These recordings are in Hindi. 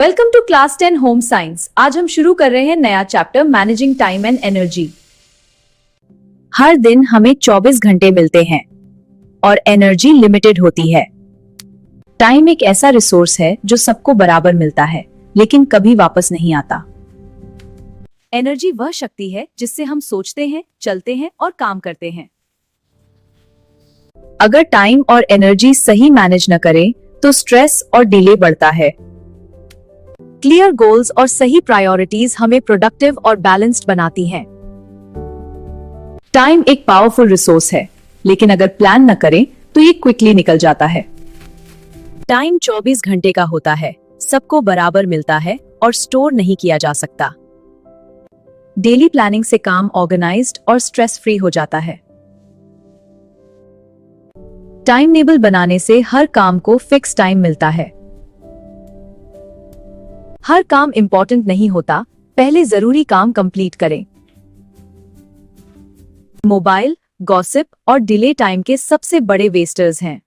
Welcome to class 10 home science. आज हम शुरू कर रहे हैं नया chapter managing time and energy. हर दिन हमें 24 घंटे मिलते हैं और एनर्जी लिमिटेड होती है। टाइम एक ऐसा रिसोर्स है जो सबको बराबर मिलता है लेकिन कभी वापस नहीं आता। एनर्जी वह शक्ति है जिससे हम सोचते हैं, चलते हैं और काम करते हैं। अगर टाइम और एनर्जी सही मैनेज न करें तो स्ट्रेस और डिले बढ़ता है। क्लियर गोल्स और सही प्रायोरिटीज हमें प्रोडक्टिव और बैलेंस्ड बनाती हैं। टाइम एक पावरफुल रिसोर्स है, लेकिन अगर प्लान न करें तो ये क्विकली निकल जाता है। टाइम 24 घंटे का होता है, सबको बराबर मिलता है और स्टोर नहीं किया जा सकता। डेली प्लानिंग से काम ऑर्गेनाइज्ड और स्ट्रेस फ्री हो जाता है। टाइम टेबल बनाने से हर काम को फिक्स टाइम मिलता है। हर काम इंपॉर्टेंट नहीं होता, पहले जरूरी काम कंप्लीट करें। मोबाइल, गॉसिप और डिले टाइम के सबसे बड़े वेस्टर्स हैं।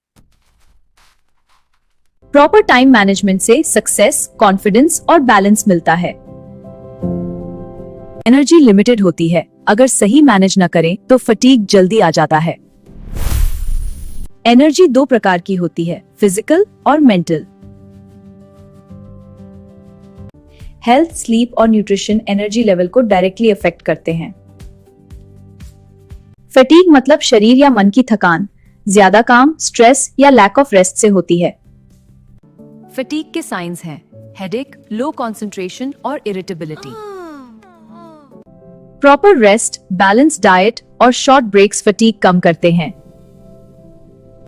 प्रॉपर टाइम मैनेजमेंट से सक्सेस, कॉन्फिडेंस और बैलेंस मिलता है। एनर्जी लिमिटेड होती है, अगर सही मैनेज न करें तो फटीग जल्दी आ जाता है। एनर्जी दो प्रकार की होती है, फिजिकल और मेंटल। हेल्थ, स्लीप और न्यूट्रिशन एनर्जी लेवल को डायरेक्टली अफेक्ट करते हैं। फटीग मतलब शरीर या मन की थकान, ज्यादा काम, स्ट्रेस या लैक ऑफ रेस्ट से होती है। फटीग के साइंस हैं हेडेक, लो कंसंट्रेशन और irritability. Proper rest, balance diet और शॉर्ट ब्रेक्स फटीग कम करते हैं।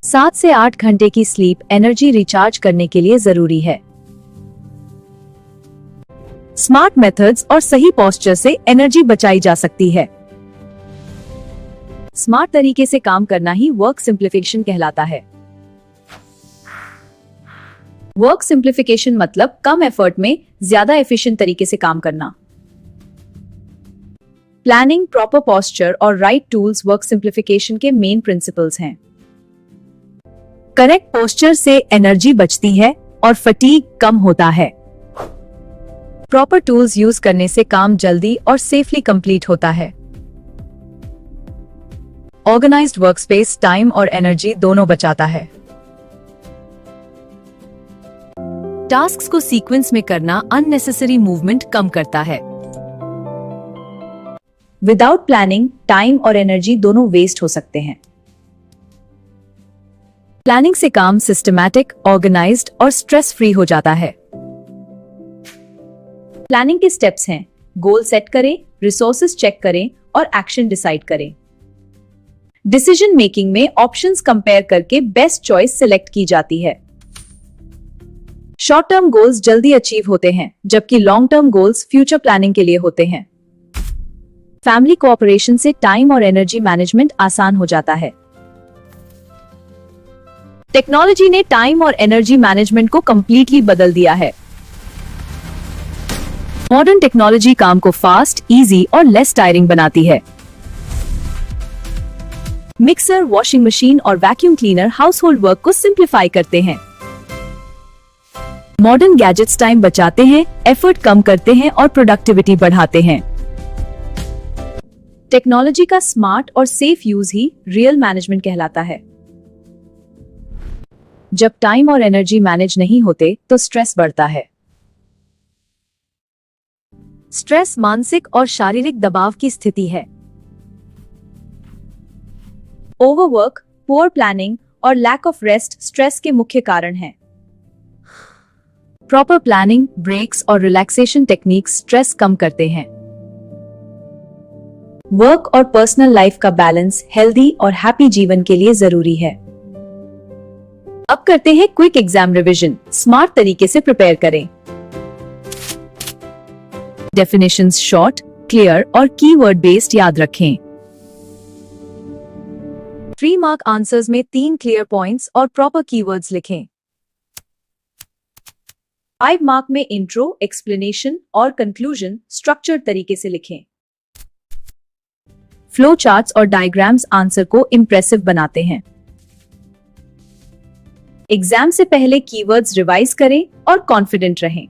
7 से 8 घंटे की स्लीप एनर्जी रिचार्ज करने के लिए जरूरी है। स्मार्ट मेथड्स और सही पोस्चर से एनर्जी बचाई जा सकती है। स्मार्ट तरीके से काम करना ही वर्क सिंप्लीफिकेशन कहलाता है। वर्क सिंप्लीफिकेशन मतलब कम एफर्ट में ज्यादा एफिशिएंट तरीके से काम करना। प्लानिंग, प्रॉपर पोस्चर और राइट टूल्स वर्क सिंप्लीफिकेशन के मेन प्रिंसिपल्स हैं। करेक्ट पोस्चर से एनर्जी बचती है और फटीग कम होता है। प्रॉपर टूल्स यूज करने से काम जल्दी और सेफली कंप्लीट होता है। ऑर्गेनाइज्ड वर्कस्पेस टाइम और एनर्जी दोनों बचाता है। टास्क्स को सीक्वेंस में करना अननेसेसरी मूवमेंट कम करता है। विदाउट प्लानिंग टाइम और एनर्जी दोनों वेस्ट हो सकते हैं। प्लानिंग से काम सिस्टमैटिक, ऑर्गेनाइज्ड और स्ट्रेस फ्री हो जाता है। प्लानिंग के स्टेप्स हैं: गोल सेट करें, रिसोर्सेज चेक करें और एक्शन डिसाइड करें। डिसीजन मेकिंग में ऑप्शंस कंपेयर करके बेस्ट चॉइस सिलेक्ट की जाती है। शॉर्ट टर्म गोल्स जल्दी अचीव होते हैं, जबकि long term goals future planning के लिए होते हैं। फैमिली कोऑपरेशन से टाइम और एनर्जी मैनेजमेंट आसान हो जाता है। टेक्नोलॉजी ने टाइम और एनर्जी मैनेजमेंट को कंप्लीटली बदल दिया है। मॉडर्न टेक्नोलॉजी काम को फास्ट, इजी और लेस टायरिंग बनाती है। मिक्सर, वॉशिंग मशीन और वैक्यूम क्लीनर हाउसहोल्ड वर्क को सिंप्लीफाई करते हैं। मॉडर्न गैजेट्स टाइम बचाते हैं, एफर्ट कम करते हैं और प्रोडक्टिविटी बढ़ाते हैं। टेक्नोलॉजी का स्मार्ट और सेफ यूज ही रियल मैनेजमेंट कहलाता है। जब टाइम और एनर्जी मैनेज नहीं होते तो स्ट्रेस बढ़ता है। स्ट्रेस मानसिक और शारीरिक दबाव की स्थिति है। ओवरवर्क, पुअर प्लानिंग और लैक ऑफ रेस्ट स्ट्रेस के मुख्य कारण हैं। प्रॉपर प्लानिंग, ब्रेक्स और रिलैक्सेशन टेक्निक्स स्ट्रेस कम करते हैं। वर्क और पर्सनल लाइफ का बैलेंस हेल्दी और हैप्पी जीवन के लिए जरूरी है। अब करते हैं क्विक एग्जाम रिवीजन। स्मार्ट तरीके से प्रिपेयर करें। डेफिनेशंस शॉर्ट, क्लियर और कीवर्ड बेस्ड याद रखें। 3 मार्क आंसर्स में 3 क्लियर पॉइंट्स और प्रॉपर कीवर्ड्स लिखें। 5 मार्क में इंट्रो, एक्सप्लेनेशन और कंक्लूजन स्ट्रक्चर्ड तरीके से लिखें। फ्लो चार्ट्स और डायग्राम्स आंसर को इंप्रेसिव बनाते हैं। एग्जाम से पहले कीवर्ड्स रिवाइज करें और कॉन्फिडेंट रहें।